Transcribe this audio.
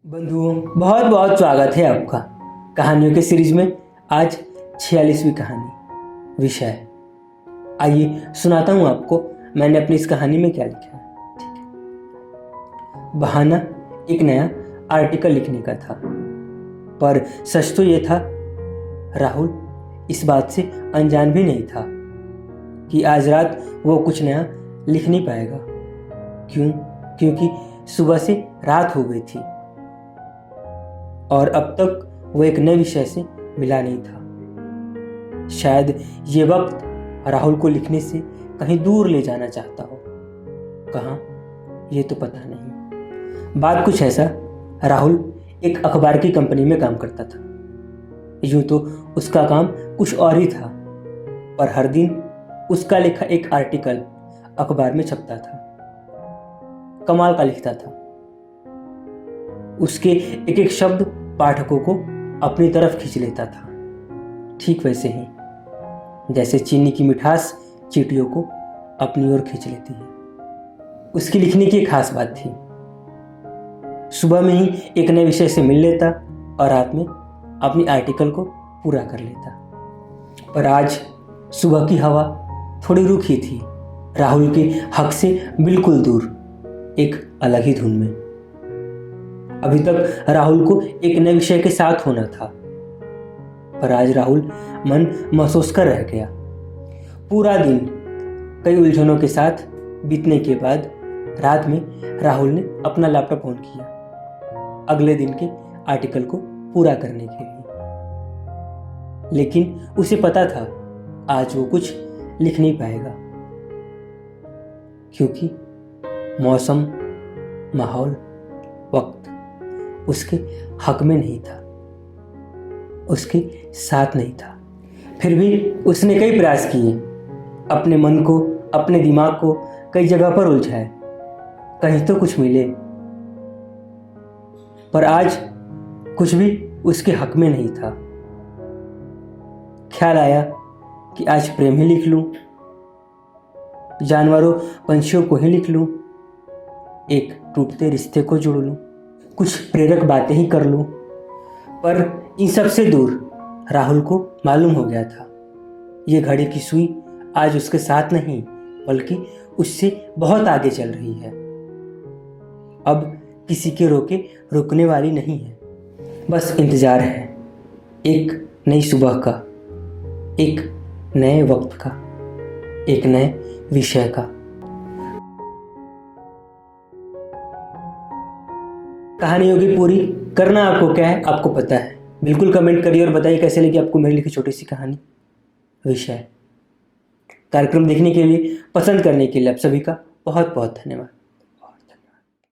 बंधुओं, बहुत बहुत स्वागत है आपका कहानियों के सीरीज में। आज 46वीं कहानी विषय। आइए सुनाता हूँ आपको मैंने अपनी इस कहानी में क्या लिखा है। ठीक है। बहाना एक नया आर्टिकल लिखने का था, पर सच तो ये था, राहुल इस बात से अनजान भी नहीं था कि आज रात वो कुछ नया लिख नहीं पाएगा। क्योंकि सुबह से रात हो गई थी और अब तक वो एक नए विषय से मिला नहीं था। शायद ये वक्त राहुल को लिखने से कहीं दूर ले जाना चाहता हो। कहाँ, ये तो पता नहीं। बात कुछ ऐसा, राहुल एक अखबार की कंपनी में काम करता था। यूं तो उसका काम कुछ और ही था, पर हर दिन उसका लिखा एक आर्टिकल अखबार में छपता था। कमाल का लिखता था। उसके एक एक शब्द पाठकों को अपनी तरफ खींच लेता था, ठीक वैसे ही जैसे चीनी की मिठास चींटियों को अपनी ओर खींच लेती है। उसकी लिखने की एक खास बात थी। सुबह में ही एक नए विषय से मिल लेता और रात में अपनी आर्टिकल को पूरा कर लेता। पर आज सुबह की हवा थोड़ी रुखी थी, राहुल के हक से बिल्कुल दूर, एक अलग ही धुन में। अभी तक राहुल को एक नए विषय के साथ होना था, पर आज राहुल मन महसूस कर रह गया। पूरा दिन कई उलझनों के साथ बीतने के बाद रात में राहुल ने अपना लैपटॉप ऑन किया अगले दिन के आर्टिकल को पूरा करने के लिए। लेकिन उसे पता था आज वो कुछ लिख नहीं पाएगा, क्योंकि मौसम, माहौल, वक्त उसके हक में नहीं था, उसके साथ नहीं था। फिर भी उसने कई प्रयास किए, अपने मन को, अपने दिमाग को कई जगह पर उलझाए, कहीं तो कुछ मिले। पर आज कुछ भी उसके हक में नहीं था। ख्याल आया कि आज प्रेम ही लिख लूं, जानवरों पंछियों को ही लिख लूं, एक टूटते रिश्ते को जोड़ लूं, कुछ प्रेरक बातें ही कर लूं। पर इन सब से दूर राहुल को मालूम हो गया था, ये घड़ी की सुई आज उसके साथ नहीं, बल्कि उससे बहुत आगे चल रही है। अब किसी के रोके रुकने वाली नहीं है। बस इंतजार है एक नई सुबह का, एक नए वक्त का, एक नए विषय का। कहानी होगी पूरी। करना आपको क्या है, आपको पता है। बिल्कुल कमेंट करिए और बताइए कैसे लगी आपको मेरी लिखी छोटी सी कहानी विषय। कार्यक्रम देखने के लिए, पसंद करने के लिए आप सभी का बहुत बहुत धन्यवाद।